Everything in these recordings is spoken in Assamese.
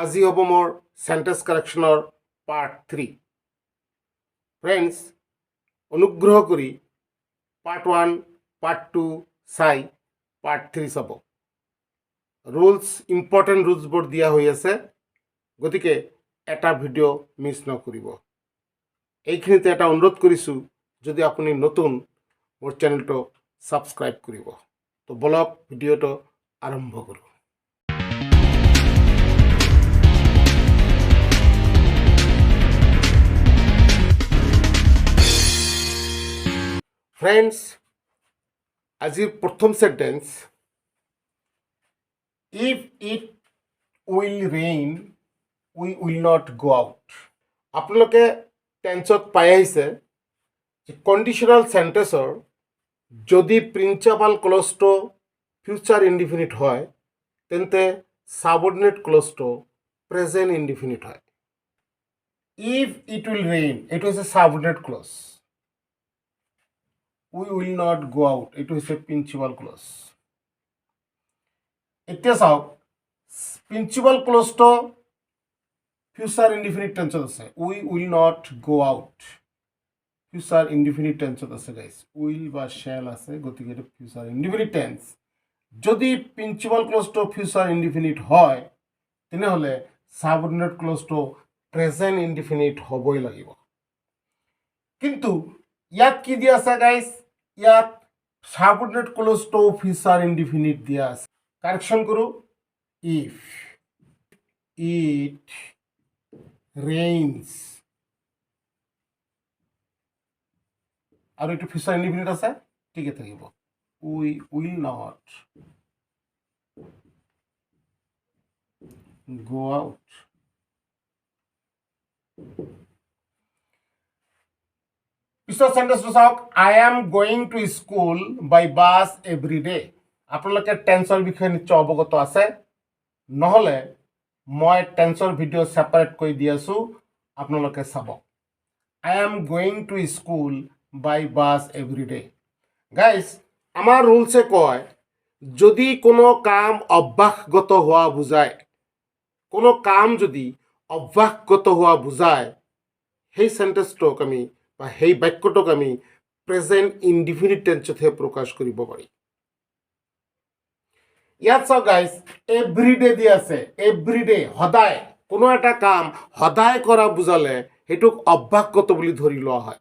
আজি হ'ব মোৰ সেন্টেন্স কাৰেকশ্যনৰ পাৰ্ট 3 ফ্ৰেণ্ডছ অনুগ্ৰহ কৰি পাৰ্ট 1 পাৰ্ট 2 চাই পাৰ্ট 3 চাব ৰুলছ ইম্পৰ্টেণ্ট ৰুলছবোৰ দিয়া হৈ আছে গতিকে এটা ভিডিঅ' মিছ নকৰিব এইখিনিতে এটা অনুৰোধ কৰিছোঁ যদি আপুনি নতুন মোৰ চেনেলটো ছাবস্ক্ৰাইব কৰিব তো বলক ভিডিঅ'টো আৰম্ভ কৰোঁ ফ্ৰেণ্ডছ আজিৰ প্ৰথম sentence if it will rain we will not go out আপোনালোকে টেন্সত পাই আহিছে যে কণ্ডিশ্যনেল সেন্টেন্সৰ যদি প্ৰিন্সিপাল ক্লজটো ফিউচাৰ ইনডিফিনিট হয় তেন্তে সাবঅৰ্ডিনেট ক্লজটো প্ৰেজেন্ট ইনডিফিনিট হয় if it will rain এইটো হৈছে সাবঅৰ্ডিনেট close we will not go out এইটো হৈছে প্ৰিন্সিপাল ক্লজ এতিয়া চাওক প্ৰিন্সিপাল ক্লজটো ফিউচাৰ ইনডিফিনিট টেন্সত আছে we will not go out future indefinite টেন্সত আছে গাইজ উইল বা শ্যাল আছে গতিকে এইটো ফিউচাৰ ইনডিফিনিট টেন্স যদি প্ৰিন্সিপাল ক্লজটো ফিউচাৰ ইনডিফিনিট হয় তেনেহ'লে সাবঅৰ্ডিনেট ক্লজটো প্ৰেজেন্ট ইনডিফিনিট হ'বই লাগিব কিন্তু ইয়াত কি দিয়া আছে গাইজ ইয়াত সাবঅৰ্ডিনেট ক্লজটো ফিউচাৰ ইনডিফিনিট দিয়া আছে কাৰেকশ্যন কৰোঁ if it rains আৰু এইটো ফিউচাৰ ইনডিফিনিট আছে ঠিকে থাকিব we will not go out পিছৰ সেন্টেন্সটো চাওক I am going to school by bus every day আপোনালোকে টেন্সৰ বিষয়ে নিশ্চয় অৱগত আছে নহ'লে মই টেন্সৰ ভিডিঅ' ছেপাৰেট কৰি দি আছোঁ আপোনালোকে চাব I am going to school by bus every day guys আমাৰ ৰুলছে কয় যদি কোনো কাম অভ্যাসগত হোৱা বুজায় কোনো কাম যদি অভ্যাসগত হোৱা বুজায় সেই সেন্টেন্সটোক আমি বা সেই বাক্যটোক আমি প্ৰেজেন্ট ইনডিফিনিট টেন্সতহে প্ৰকাশ কৰিব পাৰি ইয়াত চাওক গাইজ এভৰিডে দি আছে এভৰিডে সদায় কোনো এটা কাম সদায় কৰা বুজালে সেইটোক অভ্যাসগত বুলি ধৰি লোৱা হয়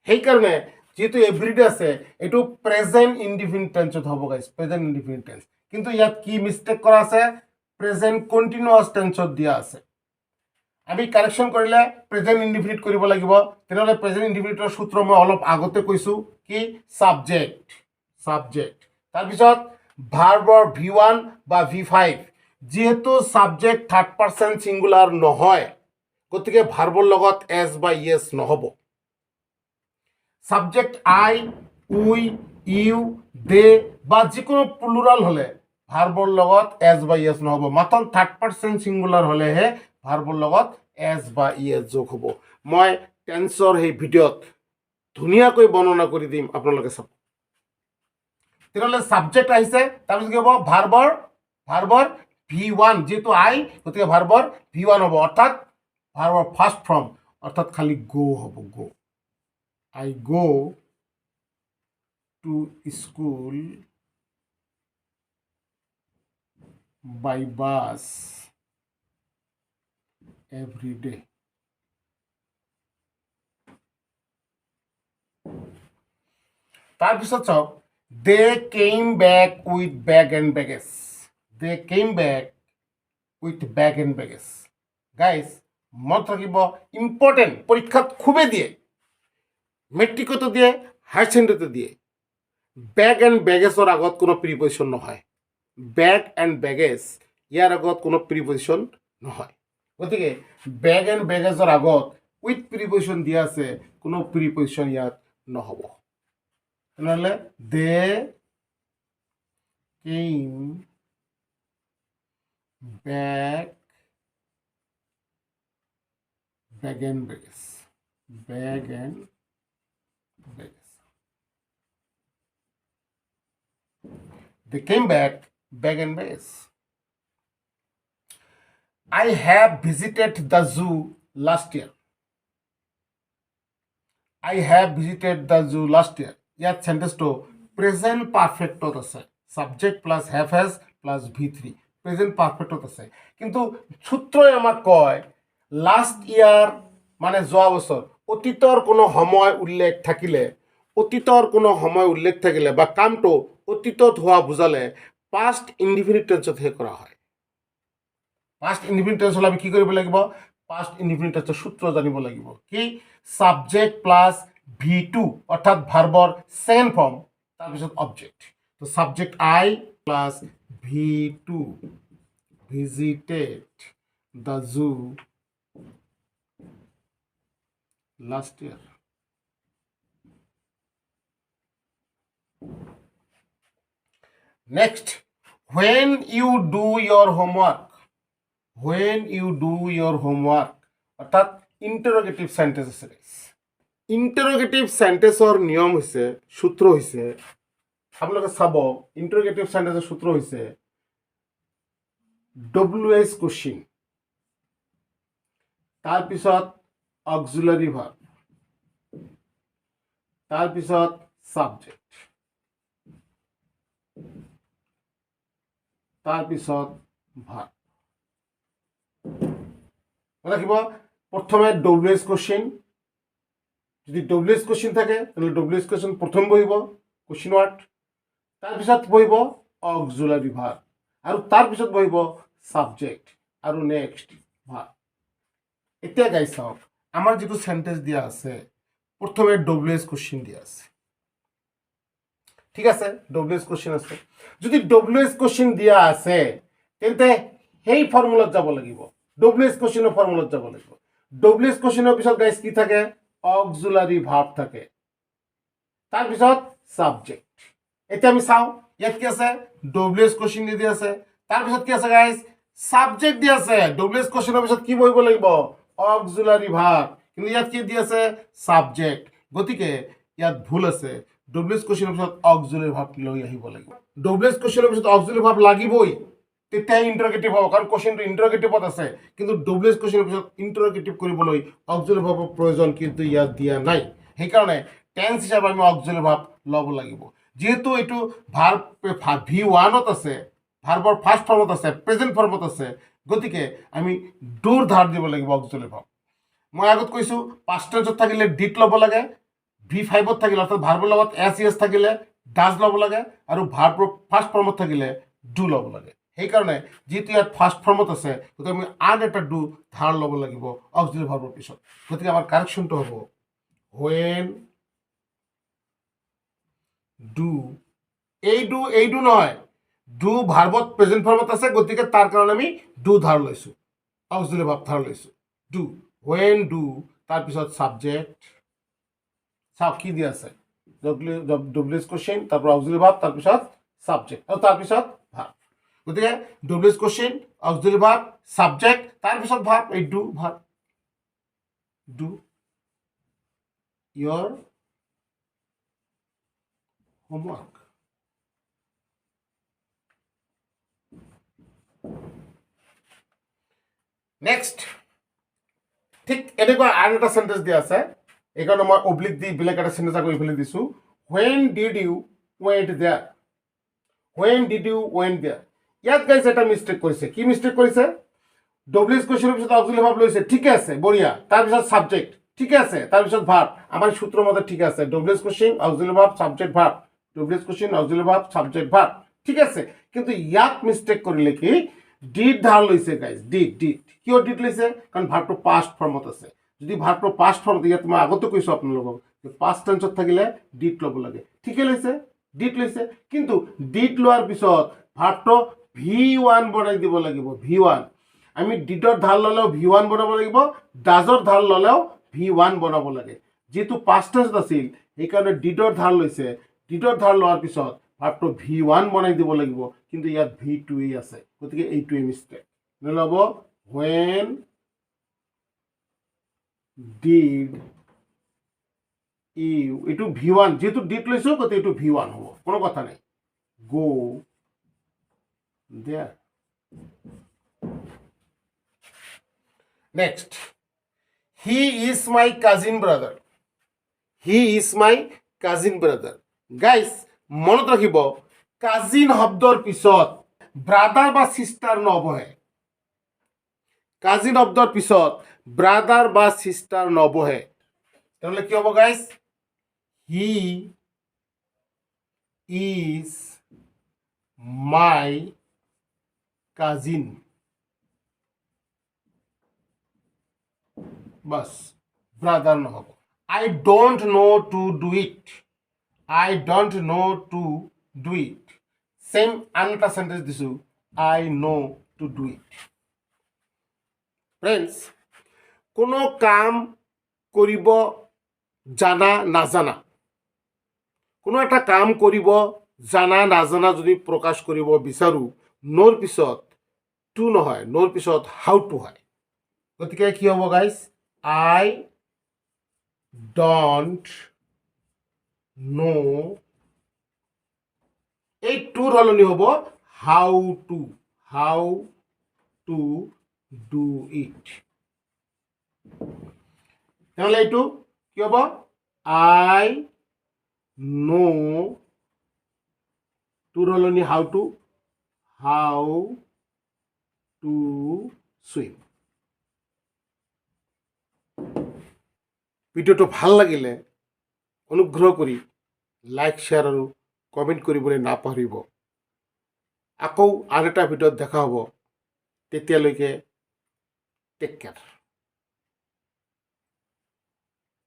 সেইকাৰণে যেহেতু এভৰিডে আছে এইটো প্ৰেজেন্ট ইনডিফিনিট টেন্সত হ'ব গাইজ প্ৰেজেন্ট ইনডিফিনিট টেন্স কিন্তু ইয়াত কি মিষ্টেক কৰা আছে প্ৰেজেন্ট কণ্টিনিউয়াছ টেন্সত দিয়া আছে আমি কাৰেকশ্যন কৰিলে প্ৰেজেন্ট ইনডিফিনিট কৰিব লাগিব তেনেহ'লে প্ৰেজেন্ট ইনডিফিনিটৰ সূত্ৰ মই অলপ আগতে কৈছোঁ কি ছাবজেক্ট তাৰপিছত ভাৰ্বৰ V1 বা V5 যেহেতু ছাবজেক্ট থাৰ্ড পাৰ্চন ছিংগুলাৰ নহয় গতিকে ভাৰ্বৰ লগত এছ বা ইয়েছ নহ'ব ছাবজেক্ট আই উই ইউ দে বা যিকোনো প্লুৰাল হ'লে ভাৰ্বৰ লগত এছ বা ইয়েছ নহ'ব মাত্ৰ থাৰ্ড পাৰ্চন ছিংগুলাৰ হ'লেহে ভাৰ্বৰ লগত এছ বা ইয়েছ যোগ হ'ব মই টেন্সৰ সেই ভিডিঅ'ত ধুনীয়াকৈ বৰ্ণনা কৰি দিম আপোনালোকে চাব তেনেহ'লে ছাবজেক্ট আহিছে তাৰপিছত কি হ'ব ভাৰ্বৰ V1 যেহেতু আই গতিকে ভাৰ্বৰ V1 হ'ব অৰ্থাৎ ভাৰ্বৰ ফাৰ্ষ্ট ফৰ্ম অৰ্থাৎ খালি গো হ'ব গো I go to school by bus every day তাৰপিছত চাওক they came back with bag and baggage guys মনত ৰাখিব ইম্পৰ্টেণ্ট পৰীক্ষাত খুবেই দিয়ে মেট্ৰিকতো দিয়ে হায়াৰ ছেকেণ্ডেৰীতো দিয়ে বেগ এণ্ড বেগেজৰ আগত কোনো প্ৰিপজিশ্যন নহয় বেগ এণ্ড বেগেজ ইয়াৰ আগত কোনো প্ৰিপজিশ্যন নহয় গতিকে বেগ এণ্ড বেগেজৰ আগত উইথ প্ৰিপজিশ্যন দিয়া আছে কোনো প্ৰিপজিশ্যন ইয়াত নহ'ব তেনেহ'লে they came back bag and baggage they came back bag and baggage I have visited the zoo last year. I have visited the zoo last year. ইয়াত সেন্টেন্সটো প্রেজেন্ট পারফেক্টত আছে, subject plus have has plus V3 present পারফেক্টত আছে। কিন্তু সূত্রই আমাক কয় লাষ্ট ইয়ার মানে যোৱা বছৰ, অতীতৰ কোনো সময় উল্লেখ থাকিলে, অতীতৰ কোনো সময় উল্লেখ থাকিলে বা কামটো অতীতত হোৱা বুজালে পাষ্ট ইনডিফিনিট টেন্সতহে কৰা হয়। পাষ্ট ইনডিফিনিট টেন্স হলে আমি কি কৰিব লাগিব? পাষ্ট ইনডিফিনিট টেন্সৰ সূত্ৰ জানিব লাগিব। কি? সাবজেক্ট প্লাস V2 অৰ্থাৎ ভাৰ্বৰ সেকেন্ড ফৰ্ম, তাৰপিছত অবজেক্ট। তো subject I plus V2 visited the zoo last year. Next, when you do your homework, when you do your homework অর্থাৎ ইন্টারোগেটিভ সেন্টেন্স আছে। ইন্টারোগেটিভ সেন্টেন্সৰ নিয়ম হৈছে, সূত্ৰ হৈছে, আপোনালোকে চাব ইন্টাৰোগেটিভ সেন্টেন্সৰ সূত্ৰ হৈছে WH কোশ্চিন, তাৰপিছত অক্সিলাৰি ভাৰ্ব, তাৰপিছত সাবজেক্ট, তাৰপিছত ভাৰ্ব। ৰাখিব প্ৰথমে WH কোশ্চিন, যদি WH কোশ্চিন থাকে তাহলে WH কোশ্চিন প্ৰথম বহিব কোশ্চিন ওয়াৰ্ড, তাৰপিছত বহিব অক্সিলাৰি ভাৰ্ব, আৰু তাৰপিছত বহিব সাবজেক্ট, আৰু নেক্সট ভাৰ্ব। এতিয়া গাইজ চাওক, আমাৰ যিটো সেন্টেন্স দিয়া আছে প্ৰথমে WH কোশ্চিন দিয়া আছে, ঠিক আছে? WH কোশ্চিন আছে। যদি WH কোশ্চিন দিয়া আছে তেন্তে সেই ফৰ্মুলাত যাব লাগিব, WH কোশ্চিনৰ ফৰ্মুলাত যাব লাগিব। WH কোশ্চিনৰ পিছত গাইজ কি থাকে? অক্সিলাৰি ভাৰ্ব থাকে, তাৰপিছত সাবজেক্ট। এতিয়া আমি চাওঁ ইয়াত কি আছে? WH কোশ্চিন দি আছে, তাৰপিছত কি আছে গাইজ? সাবজেক্ট দি আছে। WH কোশ্চিনৰ পিছত কি বহিব লাগিব? অক্সিলারি ভার্ব, কিন্তু ইয়াত কি দি আছে? সাবজেক্ট। গতিকে ইয়াত ভুল আছে, WH কোশ্চিনৰ পিছত অক্সিলাৰি ভাৰ্ব লৈ আহিব লাগিব। WH কোশ্চিনৰ পিছত অক্সিলাৰি ভাৰ্ব লাগিবই, তেতিয়াই ইন্টাৰোগেটিভ হ'ব, কাৰণ কোশ্চিনটো ইন্টাৰোগেটিভত আছে। কিন্তু WH কোশ্চিনৰ পিছত ইন্টাৰোগেটিভ কৰিবলৈ অক্সিলাৰি ভাৰ্বৰ প্ৰয়োজন কিন্তু ইয়াত দিয়া নাই। সেইকাৰণে টেন্স হিচাপে আমি অক্সিলাৰি ভাৰ্ব ল'ব লাগিব। যেহেতু এইটো ভাৰ্ব V1ত আছে, ভাৰ্বৰ ফাৰ্ষ্ট ফৰ্মত আছে, প্ৰেজেন্ট ফৰ্মত আছে, গতিকে আমি ডুৰ ধাৰ দিব লাগিব অক্সিলাৰি ভাৰ্ব। মই আগত কৈছোঁ পাষ্ট টেন্সত থাকিলে ডিড ল'ব লাগে, V5ত থাকিলে অৰ্থাৎ ভাৰ্বৰ লগত SES থাকিলে ডাজ ল'ব লাগে, আৰু ভাৰ্বৰ ফাৰ্ষ্ট ফৰ্মত থাকিলে ডু ল'ব লাগে। সেইকাৰণে যেহেতু ইয়াত ফাৰ্ষ্ট ফৰ্মত আছে, গতিকে আমি আন এটা ডু ধাৰ ল'ব লাগিব অক্সিলাৰি ভাৰ্বৰ পিছত। গতিকে আমাৰ কাৰেকশ্যনটো হ'ব when ডু, এই ডু নহয়, ডু ভাৰ্বত প্ৰেজেন্ট ফৰ্মত আছে, গতিকে তাৰ কাৰণে আমি ডু ধাৰ লৈছোঁ, অক্সিলাৰি ভাৰ্ব ধাৰ লৈছোঁ। ডু, when ডু, তাৰপিছত সাবজেক্ট, চাওক কি দি আছে? WH কোশ্চিন, তাৰপৰা অক্সিলাৰি ভাৰ্ব, তাৰপিছত সাবজেক্ট, আৰু তাৰপিছত ভাৰ্ব। গতিকে WH কোশ্চিন, অক্সিলাৰি ভাৰ্ব, সাবজেক্ট, তাৰপিছত ভাৰ্ব, এই do verb. Do your homework. Next, ঠিক এনেকুৱা আন এটা সেন্টেন্স দিয়া আছে, এইকাৰণে মই অব্লিক দি বেলেগ এটা সেন্টেন্স আকৌ ইফালে দিছোঁ। when did you went there? when did you went there? ইয়াত গাইছে এটা মিষ্টেক কৰিছে। কি মিষ্টেক কৰিছে? WH কোশ্চিনৰ পিছত অক্সিলাৰি ভাৰ্ব লৈছে, ঠিকে আছে, বঢ়িয়া, তাৰপিছত সাবজেক্ট, ঠিকে আছে, তাৰপিছত ভাৰ্ব। আমাৰ সূত্ৰ মতে ঠিক আছে, WH question, auxiliary verb, subject, verb, WH question, auxiliary verb, subject, verb, ঠিক আছে। কিন্তু ইয়াত মিষ্টেক কৰিলে কি? ডিড ধাৰ লৈছে গাইজ, ডিড। কিয় ডিড লৈছে? কাৰণ ভাৰ্বটো পাষ্ট ফৰ্মত আছে। যদি ভাৰ্বটো পাষ্ট ফৰ্মত, ইয়াত মই আগতে কৈছোঁ আপোনালোকক পাষ্ট টেন্সত থাকিলে ডিড ল'ব লাগে, ঠিকে লৈছে, ডিড লৈছে। কিন্তু ডিড লোৱাৰ পিছত ভাৰ্বটো V1 বনাই দিব লাগিব, V1। আমি ডিডৰ ধাৰ ল'লেও V1 বনাব লাগিব, ডাজৰ ধাৰ ল'লেও V1 বনাব লাগে। যেহেতু পাষ্ট টেন্সত আছিল, সেইকাৰণে ডিডৰ ধাৰ লৈছে, ডিডৰ ধাৰ লোৱাৰ পিছত ভাৰ্বটো V1 বনাই দিব লাগিব, কিন্তু ইয়াত V2 আছে, গতিকে এইটোৱে মিষ্টেক। ল'ব when did you, এইটো V1, যেহেতু ডিড লৈছোঁ গতিকে এইটো V1 হ'ব, কোনো কথা নাই। go there, next, he is my cousin brother. He is my cousin brother. Guys মনত ৰাখিব, কাজিন শব্দৰ পিছত ব্ৰাদাৰ বা চিষ্টাৰ নবহে। কাজিন শব্দৰ পিছত ব্ৰাদাৰ বা চিষ্টাৰ নবহে। তেনেহ'লে কি হ'ব guys? He is my cousin. বাস, ব্রাদার নহব। I don't know to do it. I don't know to do it. Same আন এটা সেন্টেন্স দিছো, I know to do it. Friends, কোনো কাম কৰিব জানা নাজানা, কোনো এটা কাম কৰিব জানা নাজানা যদি প্ৰকাশ কৰিব বিচাৰোঁ, নোৰ পিছত টু নহয়, নোৰ পিছত হাউ টু হয়। গতিকে কি হ'ব গাইজ? আই ডন্ট নো, এই টুৰ সলনি হ'ব how to. How to do it. তেনেহ'লে এইটো কি হ'ব? আই নো, টুৰ সলনি হাউ টু চুইম। ভিডিঅ'টো ভাল লাগিলে অনুগ্ৰহ কৰি লাইক, শ্বেয়াৰ আৰু কমেণ্ট কৰিবলৈ নাপাহৰিব। আকৌ আন এটা ভিডিঅ'ত দেখা হ'ব। তেতিয়ালৈকে টেক কেয়াৰ।